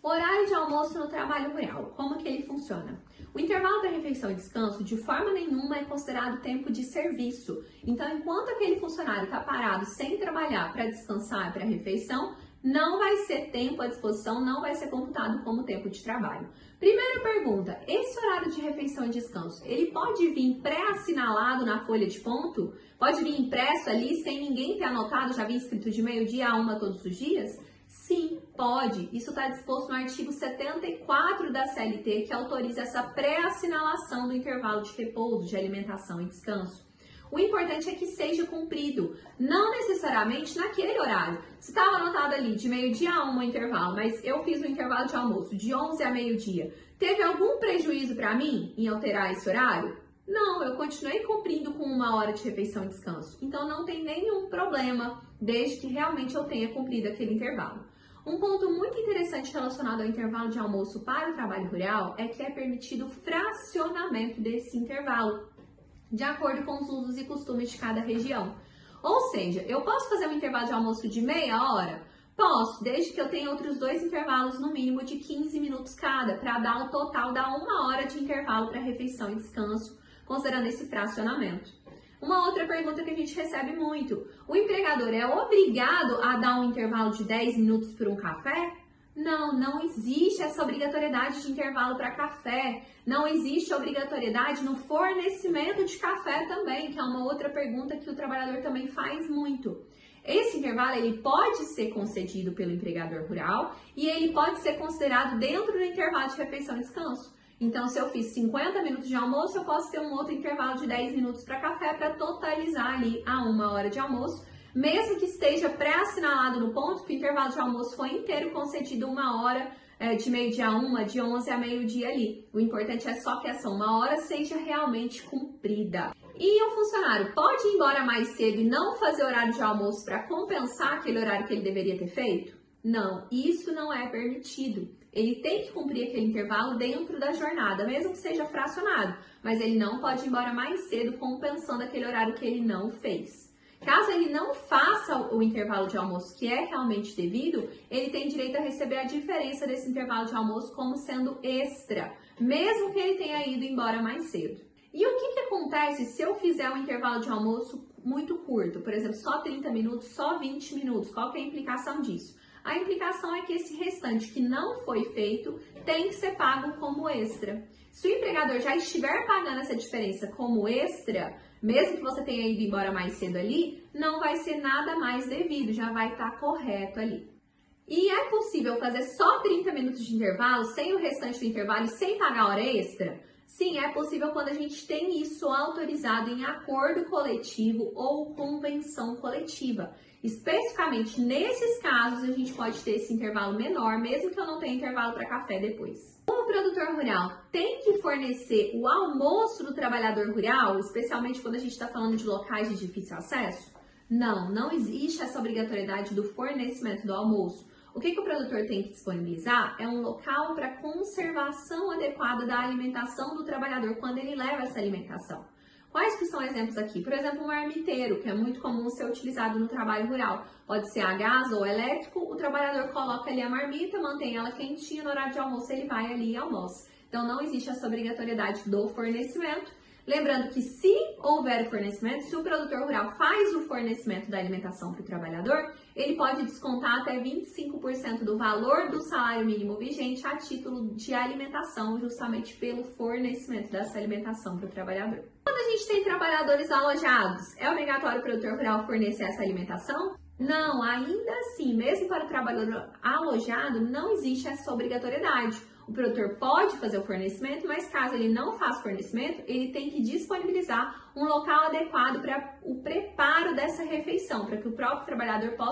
Horário de almoço no trabalho rural, como que ele funciona? O intervalo para refeição e descanso, de forma nenhuma, é considerado tempo de serviço. Então, enquanto aquele funcionário está parado sem trabalhar para descansar para a refeição, não vai ser tempo à disposição, não vai ser computado como tempo de trabalho. Primeira pergunta, esse horário de refeição e descanso, ele pode vir pré-assinalado na folha de ponto? Pode vir impresso ali sem ninguém ter anotado, já vir escrito de meio-dia a 1 todos os dias? Sim, pode. Isso está disposto no artigo 74 da CLT, que autoriza essa pré-assinalação do intervalo de repouso, de alimentação e descanso. O importante é que seja cumprido, não necessariamente naquele horário. Se estava anotado ali de meio-dia a 1 o intervalo, mas eu fiz o intervalo de almoço de 11 a meio-dia, teve algum prejuízo para mim em alterar esse horário? Não, eu continuei cumprindo com 1 hora de refeição e descanso. Então não tem nenhum problema, desde que realmente eu tenha cumprido aquele intervalo. Um ponto muito interessante relacionado ao intervalo de almoço para o trabalho rural é que é permitido o fracionamento desse intervalo, de acordo com os usos e costumes de cada região. Ou seja, eu posso fazer um intervalo de almoço de meia hora? Posso, desde que eu tenha outros 2 intervalos no mínimo de 15 minutos cada, para dar o total da 1 hora de intervalo para refeição e descanso, considerando esse fracionamento. Uma outra pergunta que a gente recebe muito: o empregador é obrigado a dar um intervalo de 10 minutos por um café? Não, não existe essa obrigatoriedade de intervalo para café. Não existe obrigatoriedade no fornecimento de café também, que é uma outra pergunta que o trabalhador também faz muito. Esse intervalo ele pode ser concedido pelo empregador rural e ele pode ser considerado dentro do intervalo de refeição e descanso. Então, se eu fiz 50 minutos de almoço, eu posso ter um outro intervalo de 10 minutos para café para totalizar ali a 1 hora de almoço, mesmo que esteja pré-assinalado no ponto que o intervalo de almoço foi inteiro concedido 1 hora de meio-dia a 1, de 11 a meio-dia ali. O importante é só que essa 1 hora seja realmente cumprida. E o funcionário pode ir embora mais cedo e não fazer horário de almoço para compensar aquele horário que ele deveria ter feito? Não, isso não é permitido. Ele tem que cumprir aquele intervalo dentro da jornada, mesmo que seja fracionado, mas ele não pode ir embora mais cedo compensando aquele horário que ele não fez. Caso ele não faça o intervalo de almoço que é realmente devido, ele tem direito a receber a diferença desse intervalo de almoço como sendo extra, mesmo que ele tenha ido embora mais cedo. E o que acontece se eu fizer um intervalo de almoço muito curto, por exemplo, só 30 minutos, só 20 minutos? Qual que é a implicação disso? A implicação é que esse restante que não foi feito tem que ser pago como extra. Se o empregador já estiver pagando essa diferença como extra, mesmo que você tenha ido embora mais cedo ali, não vai ser nada mais devido, já vai estar correto ali. E é possível fazer só 30 minutos de intervalo, sem o restante do intervalo e sem pagar hora extra? Sim, é possível quando a gente tem isso autorizado em acordo coletivo ou convenção coletiva. Especificamente nesses casos, a gente pode ter esse intervalo menor, mesmo que eu não tenha intervalo para café depois. O produtor rural tem que fornecer o almoço do trabalhador rural, especialmente quando a gente está falando de locais de difícil acesso? Não, não existe essa obrigatoriedade do fornecimento do almoço. O que o produtor tem que disponibilizar é um local para conservação adequada da alimentação do trabalhador quando ele leva essa alimentação. Quais que são exemplos aqui? Por exemplo, um marmiteiro, que é muito comum ser utilizado no trabalho rural. Pode ser a gás ou elétrico, o trabalhador coloca ali a marmita, mantém ela quentinha, no horário de almoço ele vai ali e almoça. Então não existe essa obrigatoriedade do fornecimento. Lembrando que se houver o fornecimento, se o produtor rural faz o fornecimento da alimentação para o trabalhador, ele pode descontar até 25% do valor do salário mínimo vigente a título de alimentação, justamente pelo fornecimento dessa alimentação para o trabalhador. Quando a gente tem trabalhadores alojados, é obrigatório o produtor rural fornecer essa alimentação? Não, ainda assim, mesmo para o trabalhador alojado, não existe essa obrigatoriedade. O produtor pode fazer o fornecimento, mas caso ele não faça o fornecimento, ele tem que disponibilizar um local adequado para o preparo dessa refeição, para que o próprio trabalhador possa